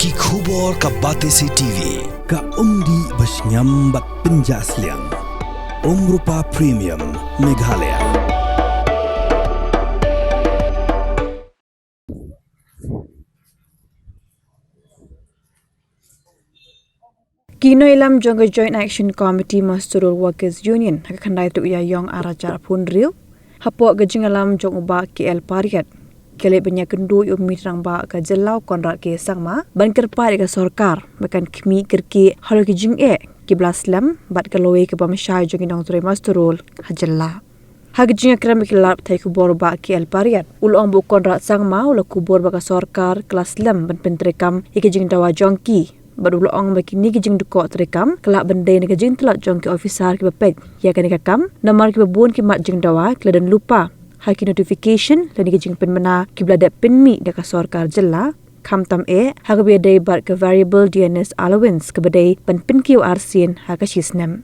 Ki khubor ka Batesi TV. Ka umdi basnyam bat penjaslian. Rupa Premium Meghalaya. Kino ilam jongga Joint Action Committee Masturul Workers Union hakandai tu ya yong arajar punril hapo gajing alam jong uba KL Pariat kele banyak kendu yu mitrang ba ka jelau konrat ke sangma ban kerpa ka sorkar bakan kmi kerki halo gajing ki blaslam bat kalowe ke pamshay jong inong tre Masturul hajalla hagajing akram kilap thai kubor ba KL Pariat ulong bu konrat sangma ula kubor ba ka sorkar kelas lam ban pentrekam ikajing dawa jongki baru ong bagi ni gijing duko terekam kelak benda ni gijing telak jong ke ofisar ke bepek ya kan kam namar ke babun ke mat jing dawa keladan lupa haki notification dan gijing penmena ke bladak penmi dak sorkar jella kam tam hak bedai bar ke variable DNS allowance ke bedai pen QRC hak sisnem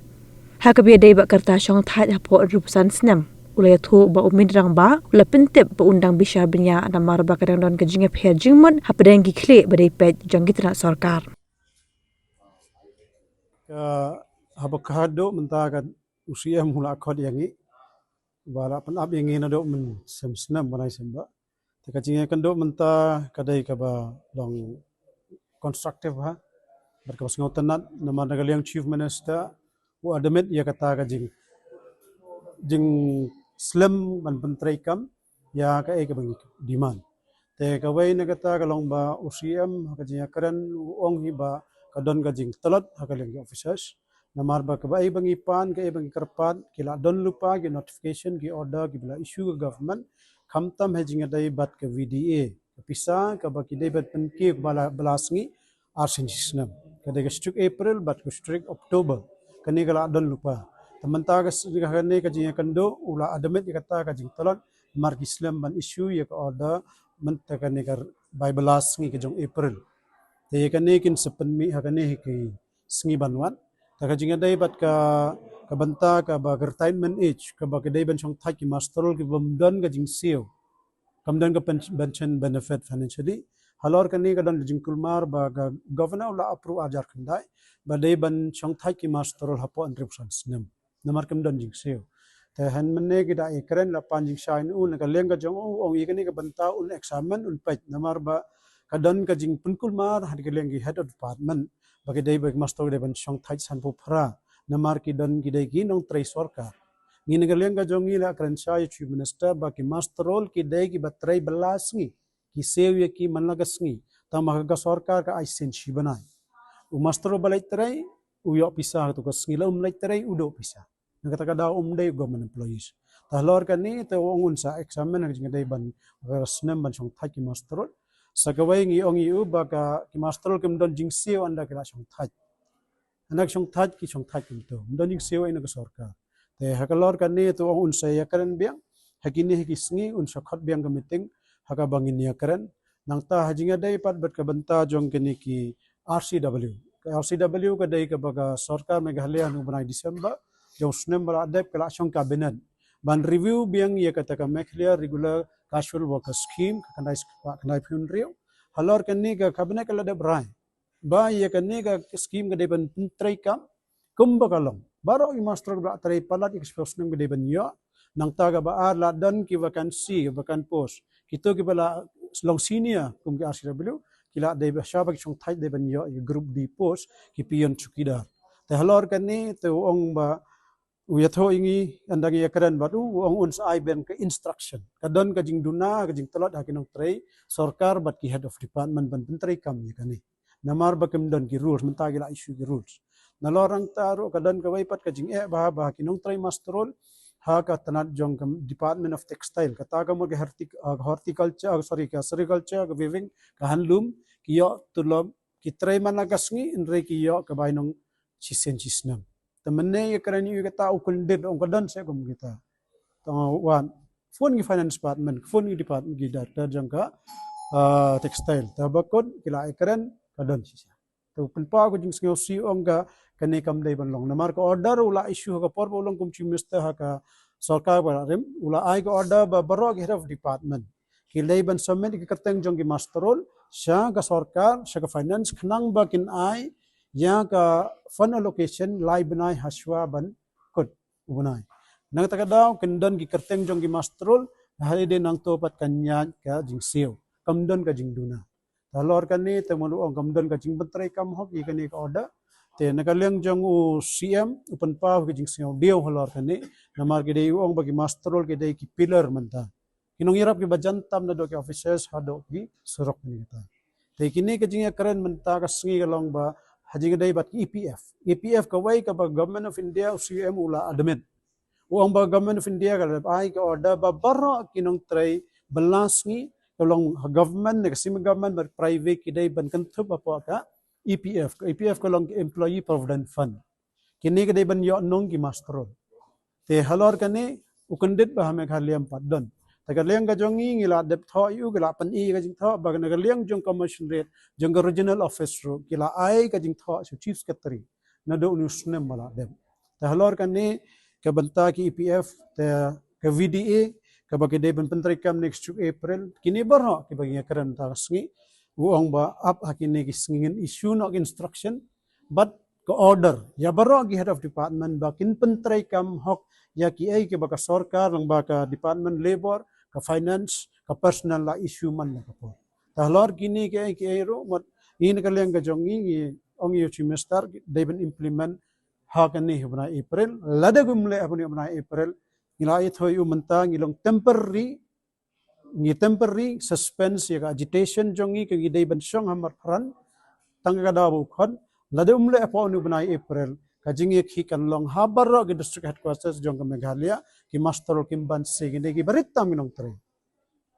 hak bedai bak kerta syong that hapo rupusan snem ulaya thu ba umidrang ba ula pentep ba undang bisha benya namar ba kadang don gijing pher jingmon hapadang gi khle bedai pet jong gitna sorkar habakado mentakan usia mula akod yangi bara penab yangi nado men semsnam banai semba tekajinga kendo menta kadai kaba long constructive ha berkabas ngotenat nama nagaliang chief minister u admit ya kata kajing jing slim ban pentreikam ya ka e kabangi demand te kawai nagata kalong ba usiam kajinga karen ong hiba kadon gajing telot hakaling officers namar ba kabai bangi pan ke bangi kerpat kila don lupa ke notification ke order ke bila issue ke government kamtam hejing dai bat ke VDA pisa ka ba ki dai bat pen ke bala belasngi arsin system kada ke strike April bat ke strike October kani kala don lupa tementa ke kani kajing kando ula admit kata kajing telot mar Islam ban issue ya ke order mentakani kar by belasngi ke jong April te kane kin sepenmi hakane ki sngi banwan ta ka jinga dai bat ka banta ka ba retirement age ka ba dai ban chong thai ki masterol ki bamdan ga jing seo kamdan ka pension benefit financially halor kane ka dan jing kulmar ba ga governor la approve ajar khandai ba dai ban chong thai ki masterol hapo 100% snem namar kamdan jing seo te han menne ki da ekren la panjing shain un ka lenga jong ong ikane ka banta un examen un paj namar ba kadon ka jing punkul mar had kelengi head of department bagi dai bag master de ban shong thai san pu phra namar ki don ki dai ki nong tre sorkar ngin keleng ka jong ila kran sai chief minister ba ki master role ki dai ki batrai belas ngi ki sew ki manlagas ngi tama ka sorkar ka aisen shi banai u master balai trai u yo pisah tu ka ngila lai trai u do pisah ngata ka da dai government employees tahlor kan ni te ongun sa examen jing dai ban rasnem ban shong thai ki master role sakawai ngi ongi u baka ki master kim don jing seo anda kila chong thaj anak chong thaj ki chong thaj kim to don jing seo ina ka sorkar te hakalor kan ni to un sa ya karen biang hakini ki sngi un sakhat biang ka meeting haka bangin ya karen nang ta hajinga dai pat bat ka banta jong kini ki RCW ka dai ka baga sorkar Meghalaya nu banai Disember jong snem bara adep kala chong kabinet ban review biang ya kata ka Meghalaya regular casual worker scheme kanai funeral halor kani ka cabinet kala de brai ba ye kani ka scheme ka de ban trai kam kumba kalong baro i master ba trai palat expression ka de ban yo nang taga ba ar la dan ki vacancy vacan post kito ki bala long senior kum ki RCW kila de ba shabak chung thai de ban yo group di post ki pion chukidar te halor kani te ong ba uyatho ingi andangi akaran batu ong uns ai ben ke instruction kadon ka jing duna ka jing telot hakinong trei sorkar bat ki head of department ban pentri kam ni kani namar bakem don ki rules mentagi la issue ki rules nalorang taru kadon ka waipat ka jing ba hakinong trei masterol ha ka tanat jong kam department of textile kata ka mo ke horticulture sorry ka agriculture ka weaving ka handloom ki yo tulom ki trei managasngi inre ki yo ka bainong chisen chisnam temene ya kerani yu kata ukul dit ong kadon saya kum kita wan phone ki finance department phone ki department ki director jangka textile tabakon kila ekran kadon sisa to penpa ko jing sngau si ong ka kane kam dai ban long namar ko order ula issue ka por bolong kum chief minister ha ka sarkar ba rem ula ai ko order ba baro head of department ki lay ban submit ki kateng jong ki masterol Sya ka sorkar, sya ka finance, kenang bakin ai, ya ka fund allocation, lai benai haswa ban kod ubunai. Nang takadaw, kendan ki kerteng jong ki masterol, hari de nang topat kanya ka jing siyo, kamdan ka jing duna. Talor kani temuluong kamdan ka jing bentray kam hok, ikani ka oda, te nagaliang jong u CM, upan pa ka jing siyo, diyo halor kani, namar ki uong bagi masterol ki ki pillar manta. Kinong irap ki bajantam na do ki officers hado ki surok ni kita. Te kini ka jing keren menta ka singi kalong ba, hajing day bat ki EPF. EPF kawai ka ba Government of India CM ula admin. Uang ba Government of India ka ay ka order ba barra kinong tray balas ni kalong government na kasi government bar private kiday ban kantup apa ka EPF. EPF kalong Employee Provident Fund. Kini kiday ban yo nong ki masterol. Te halor kani ukundit ba hame khaliam padon. Tagaliang ka jongi ngila dep tho yu gila pan i ka jing tho ba nagaliang jong commission rate jong regional office ro kila ai ka jing tho su chief secretary na do nusnem mala dep. Ta halor kani ka banta ki EPF ta ka VDA ka ba kede ban pentri kam next April kini barho ki bagi keren ta sngi uong ba up hakini ki sngin issue no instruction but ka order ya barho ki head of department ba kin pentri kam hok ya ki ai ki ba ka sarkar lang ba ka department labor ka finance ka personal la issue man na kapo tahlor kini ke ro mat in ka leng ka jongi ong yu chimestar they been implement ha kan ni bna April lada gumle apuni bna April ngilai thoi u menta ngilong temporary suspense ya agitation jongi ke gidei ban song hamar pran tangga da bu khon lada umle apuni bna April kajing ye khi kan long habaro ke district headquarters jong ke Meghalaya ki master kimban se gide ki barita minong tre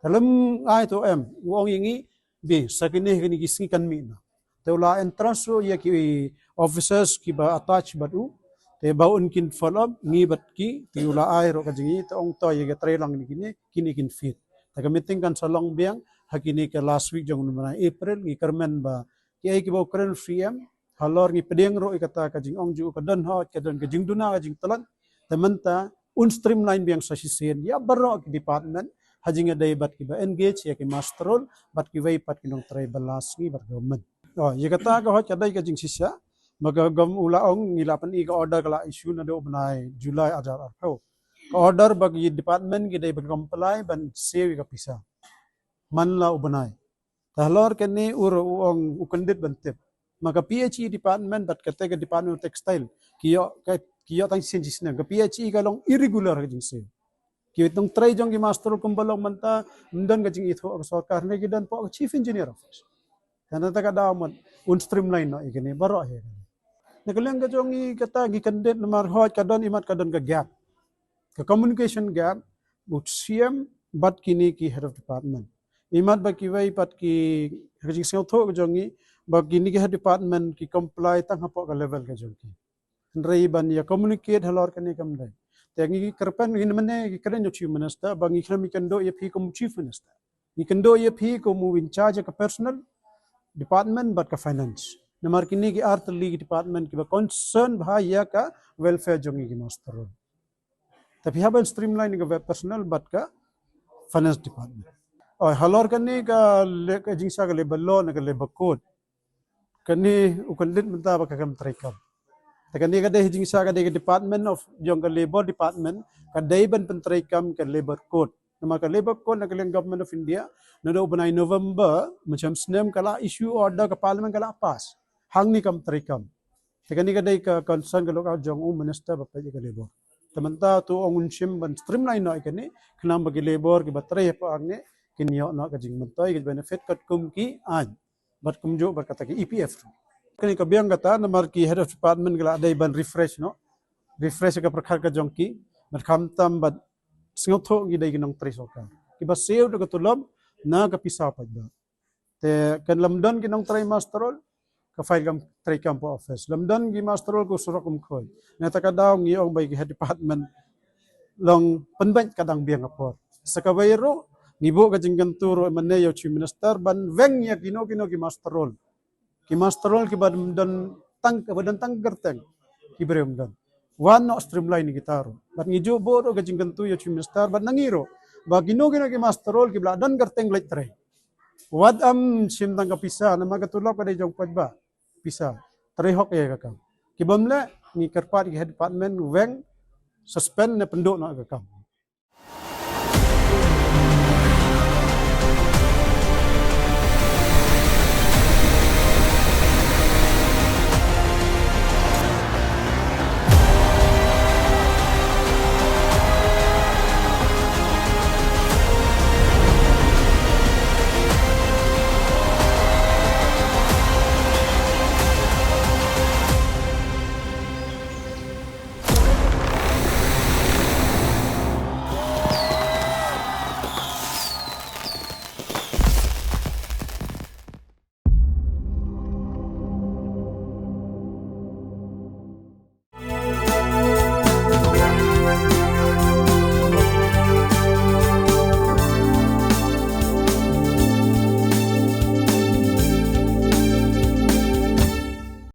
dalam ai to em wong ingi be sakine gini gisni kan mi na teula entrance ye ki officers ki ba attach badu te baun kin follow ngi bat ki teula ai ro kajing to ong to ye ke tre lang ni kini kin fit ta meeting kan salong biang hakini ke last week jong na April ngi kermen ba ki ai ki bo keren CM halor ngi pedeng ro ikata kajing ong ju kadan ha kadan kajing duna kajing talan tementa un streamline biang sasisen ya barro ki department hajing adai bat ki ba engage ya ki masterol bat ki wai pat kinong tray balas ngi bar government ye kata ka ho kadai kajing sisya maga gam ula ong ngilapan i ka order kala issue na do banai July ajar arho ka order bagi department ki dai ba comply ban sewi ka pisa manla ubanai tahlor kene ur ong ukandit bantep maka PHE department bat kata ke department of textile kiyo tang sin jisna ke PHE kalong irregular ka jingse kiyo tong try jong ki master kumbalong manta ndan ka jing itho sarkar ne gidan po chief engineer office kana ta kada mon un streamline no ikene baro he nagalang ka jong i kata gi kandet namar hot kadon imat kadon ka gap ka communication gap but CM bat kini ki head of department imat ba ki wai pat ki jing sel tho jong i bagini ke department ki comply tang hapo ka level ka jongki nrei ban ya communicate halor kani kam dai tengi kerpan in mane ki kren chief minister bangi khrami kando ye phi kom chief minister ni kando ye phi ko mu in charge ka personal department but ka finance namar kini ki art league department ki ba concern bha ya ka welfare jongi ki master tapi haban streamline ka personal but ka finance department halor kani ka jingsa ka level law na ka level code kani ukandit menta ba kakam trikam takani kada hijing sa kada department of jong ka labor department kada ban pentrikam ka labor code nama ka labor code na kalang government of India na do banai November macam snem kala issue order ka parliament kala pass hang ni kam trikam takani kada ka concern ka lokal jong minister ba pa ka labor tamanta tu ong unshim ban streamline no ikani khnam bagi labor ki batre pa agne kinyo no ka jing mentoy ki benefit kat kum ki an bat kumjo berkata ki EPF kani ka biang kata namar ki head of department gala dai ban refresh ka prakhar ka jongki mat khamtam bat singotho gi dai ginong trisoka ki ba save to tulom na ka pisa pa ba te kan lamdon ginong try masterol ka file kam try kam po office lamdon gi masterol ko surakum khoy na ta ka daw ngi ong bay ki head department long panban kadang biang apor sa kabayro nibo ka jinggan turo manne yo chief minister ban veng ya kino ki masterol ki badam dan tang gerteng ki brem dan one no streamline ni gitaro bat ngijo boro ka jinggan tu yo chief minister ban nangiro ba kino ki masterol ki bladan gerteng lek tre Wad sim tang ka pisa nama katulak pada jong ba pisa. Terihok ya kakam. Kibamle ni kerpat ki department weng suspend na penduk nak kakam.